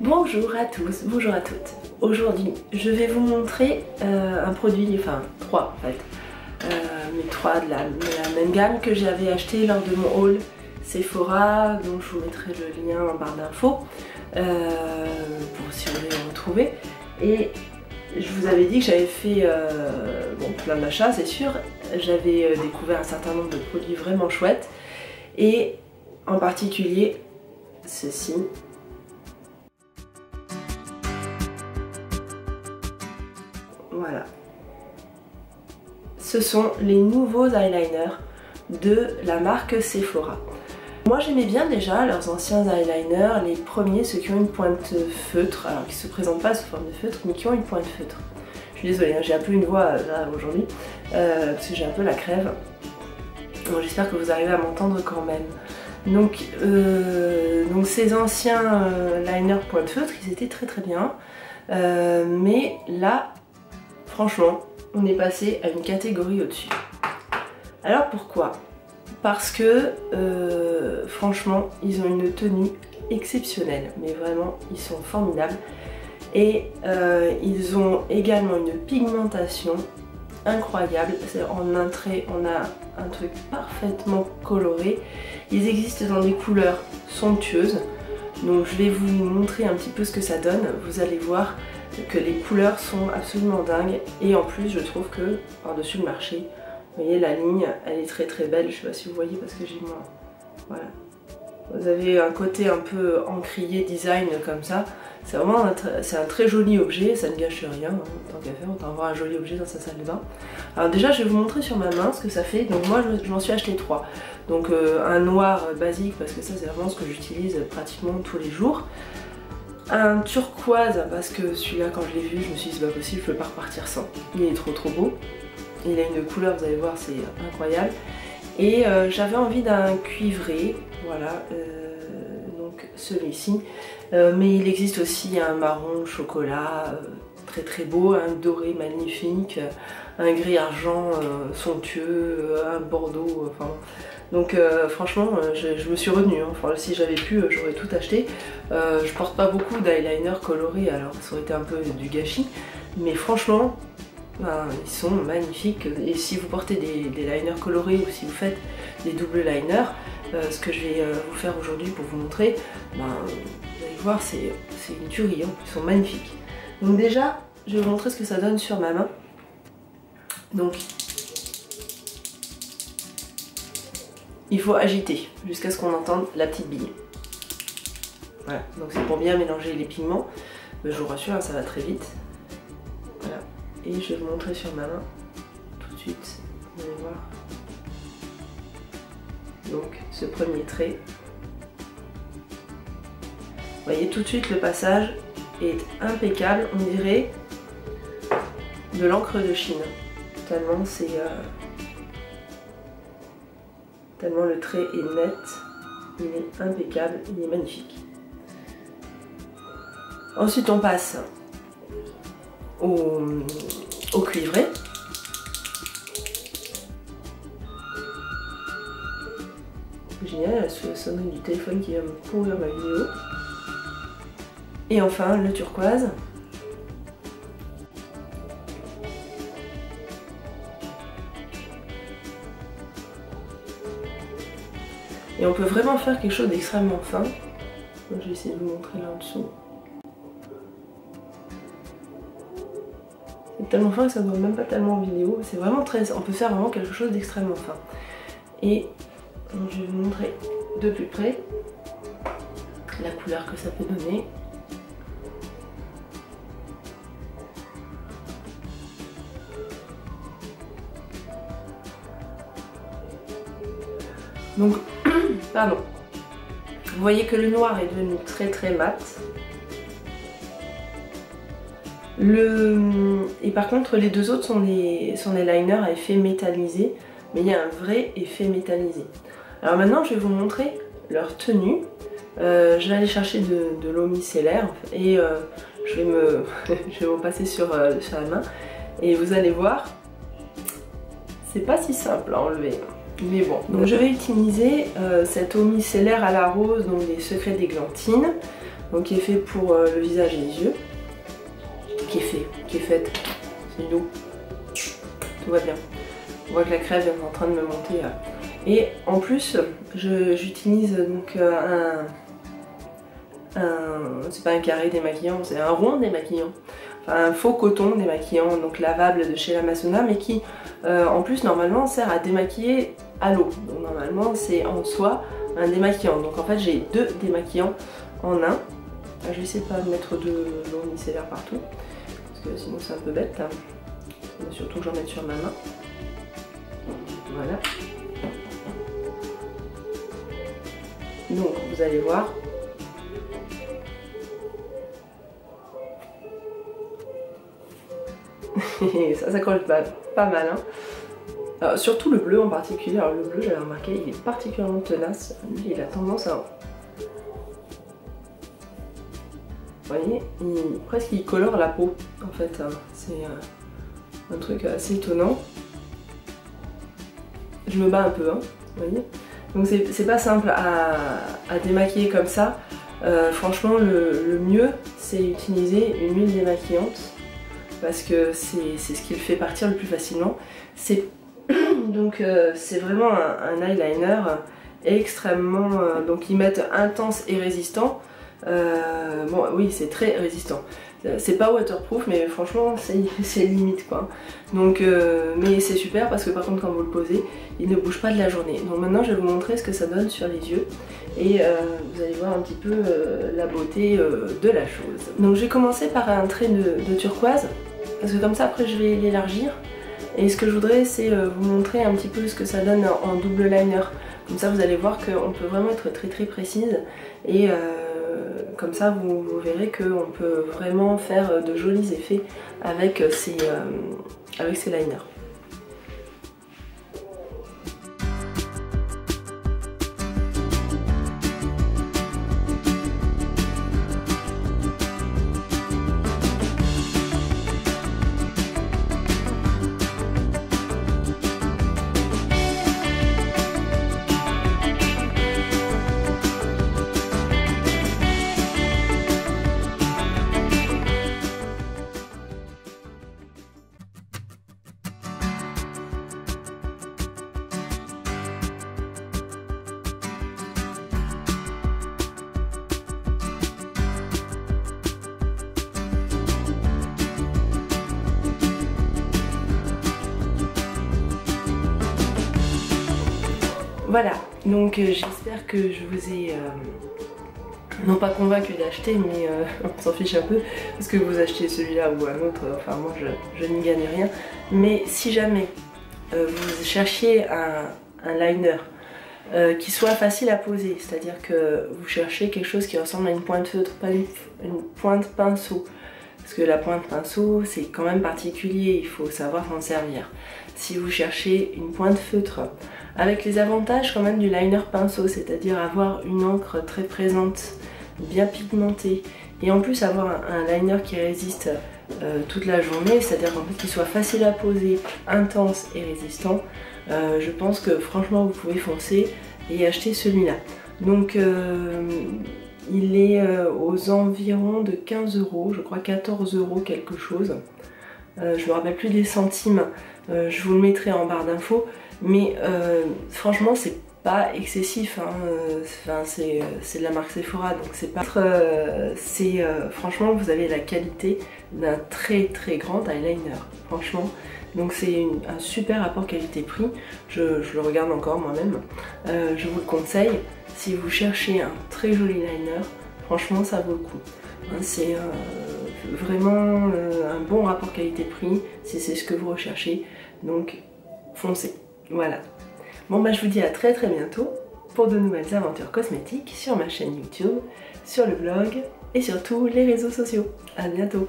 Bonjour à tous, bonjour à toutes. Aujourd'hui, je vais vous montrer un produit, enfin trois en fait, mais trois de la même gamme que j'avais acheté lors de mon haul Sephora, dont je vous mettrai le lien en barre d'infos pour si vous voulez le retrouver. Et je vous avais dit que j'avais fait plein d'achats, c'est sûr. J'avais découvert un certain nombre de produits vraiment chouettes et en particulier ceci. Voilà. Ce sont les nouveaux eyeliners de la marque Sephora. Moi j'aimais bien déjà leurs anciens eyeliners, les premiers, ceux qui ont une pointe feutre, alors qui se présentent pas sous forme de feutre, mais qui ont une pointe feutre. Je suis désolée, hein, j'ai un peu une voix là aujourd'hui, parce que j'ai un peu la crève. Donc j'espère que vous arrivez à m'entendre quand même. Donc ces anciens liners pointe feutre, ils étaient très bien. Mais là, franchement, on est passé à une catégorie au-dessus. Alors pourquoi? Parce que franchement, ils ont une tenue exceptionnelle, mais vraiment, ils sont formidables. Et ils ont également une pigmentation incroyable. En un trait, on a un truc parfaitement coloré. Ils existent dans des couleurs somptueuses. Donc je vais vous montrer un petit peu ce que ça donne. Vous allez voir que les couleurs sont absolument dingues. Et en plus, je trouve que par-dessus le marché, vous voyez la ligne, elle est très belle. Je sais pas si vous voyez parce que j'ai moins. Voilà. Vous avez un côté un peu encrier design comme ça. C'est vraiment un très joli objet, ça ne gâche rien, hein, tant qu'à faire, autant avoir un joli objet dans sa salle de bain. Alors déjà je vais vous montrer sur ma main ce que ça fait. Donc moi je m'en suis acheté 3. Donc un noir basique parce que ça c'est vraiment ce que j'utilise pratiquement tous les jours. Un turquoise parce que celui-là quand je l'ai vu je me suis dit c'est pas possible, je peux pas repartir sans. Il est trop trop beau. Il a une couleur, vous allez voir, c'est incroyable. Et j'avais envie d'un cuivré, voilà, donc celui-ci. Mais il existe aussi un marron chocolat très beau, un doré magnifique, un gris argent somptueux, un bordeaux, enfin. Donc franchement je me suis retenue, hein. Enfin, si j'avais pu j'aurais tout acheté. Je porte pas beaucoup d'eyeliner colorés, alors ça aurait été un peu du gâchis, mais franchement ben, ils sont magnifiques. Et si vous portez des liners colorés ou si vous faites des doubles liners, ce que je vais vous faire aujourd'hui pour vous montrer, ben, vous allez voir, c'est une tuerie, hein. Ils sont magnifiques. Donc déjà, je vais vous montrer ce que ça donne sur ma main. Donc, il faut agiter jusqu'à ce qu'on entende la petite bille. Voilà, donc c'est pour bien mélanger les pigments. Je vous rassure, hein, ça va très vite. Voilà, et je vais vous montrer sur ma main tout de suite. Vous allez voir. Donc, ce premier trait. Vous voyez tout de suite le passage est impeccable, on dirait de l'encre de Chine. Tellement c'est tellement le trait est net, il est impeccable, il est magnifique. Ensuite on passe au cuivré. Génial, la sonnerie du téléphone qui va me pourrir ma vidéo. Et enfin le turquoise. Et on peut vraiment faire quelque chose d'extrêmement fin. Donc, je vais essayer de vous montrer là en dessous. C'est tellement fin que ça ne voit même pas tellement en vidéo. C'est vraiment très. On peut faire vraiment quelque chose d'extrêmement fin. Et donc, je vais vous montrer de plus près la couleur que ça peut donner. Donc, pardon, vous voyez que le noir est devenu très mat. Et par contre, les deux autres sont des liners à effet métallisé, mais il y a un vrai effet métallisé. Alors maintenant, je vais vous montrer leur tenue. Je vais aller chercher de l'eau micellaire et je vais m'en passer sur la main. Et vous allez voir, c'est pas si simple à enlever. Mais bon, donc je vais utiliser cette eau micellaire à la rose, donc des Secrets d'Églantine. donc qui est fait pour le visage et les yeux. Qui est faite, c'est doux, tout va bien. On voit que la crève est en train de me monter là. Et en plus, j'utilise donc c'est pas un carré démaquillant, c'est un rond démaquillant. Enfin un faux coton démaquillant, donc lavable de chez l'Amazona, mais qui en plus normalement sert à démaquiller à l'eau. Donc normalement c'est en soi un démaquillant. Donc en fait j'ai 2 démaquillants en un. Je vais essayer de pas mettre de l'eau micellaire partout, parce que sinon c'est un peu bête. Surtout que j'en mette sur ma main. Voilà. Donc vous allez voir. ça colle pas mal. Hein. Alors, surtout le bleu en particulier. Alors le bleu, j'avais remarqué, il est particulièrement tenace. Lui, il a tendance à... Vous voyez, presque il colore la peau en fait. Hein. C'est un truc assez étonnant. Je me bats un peu, hein, vous voyez. Donc c'est pas simple à démaquiller comme ça. Franchement, le mieux, c'est utiliser une huile démaquillante. Parce que c'est ce qui le fait partir le plus facilement. Donc c'est vraiment un eyeliner extrêmement... donc ils mettent intense et résistant. Bon oui, c'est très résistant. C'est pas waterproof, mais franchement c'est limite quoi. Donc mais c'est super parce que par contre quand vous le posez, il ne bouge pas de la journée. Donc maintenant je vais vous montrer ce que ça donne sur les yeux. Et vous allez voir un petit peu la beauté de la chose. Donc j'ai commencé par un trait de turquoise. Parce que comme ça après je vais l'élargir. Et ce que je voudrais c'est vous montrer un petit peu ce que ça donne en double liner. Comme ça vous allez voir qu'on peut vraiment être très précise. Et comme ça vous verrez qu'on peut vraiment faire de jolis effets avec ces liners. Voilà, donc j'espère que je vous ai non pas convaincu d'acheter, mais on s'en fiche un peu, parce que vous achetez celui-là ou un autre, enfin moi je n'y gagne rien. Mais si jamais vous cherchiez un liner qui soit facile à poser, c'est-à-dire que vous cherchez quelque chose qui ressemble à une pointe feutre, pas une pointe pinceau, parce que la pointe pinceau c'est quand même particulier, il faut savoir s'en servir. Si vous cherchez une pointe feutre, avec les avantages quand même du liner pinceau, c'est-à-dire avoir une encre très présente, bien pigmentée, et en plus avoir un liner qui résiste toute la journée, c'est-à-dire en fait qu'il soit facile à poser, intense et résistant, je pense que franchement vous pouvez foncer et acheter celui-là. Donc il est aux environs de 15 €, je crois 14 € quelque chose. Je me rappelle plus des centimes, je vous le mettrai en barre d'infos, mais franchement c'est pas excessif, hein. Enfin, c'est de la marque Sephora, donc c'est pas... franchement vous avez la qualité d'un très grand eyeliner, franchement. Donc c'est un super rapport qualité-prix, je le regarde encore moi-même. Je vous le conseille, si vous cherchez un très joli liner, franchement ça vaut le coup. C'est vraiment un bon rapport qualité-prix si c'est ce que vous recherchez, donc foncez. Voilà. Bon bah je vous dis à très bientôt pour de nouvelles aventures cosmétiques sur ma chaîne YouTube, sur le blog et sur tous les réseaux sociaux. À bientôt.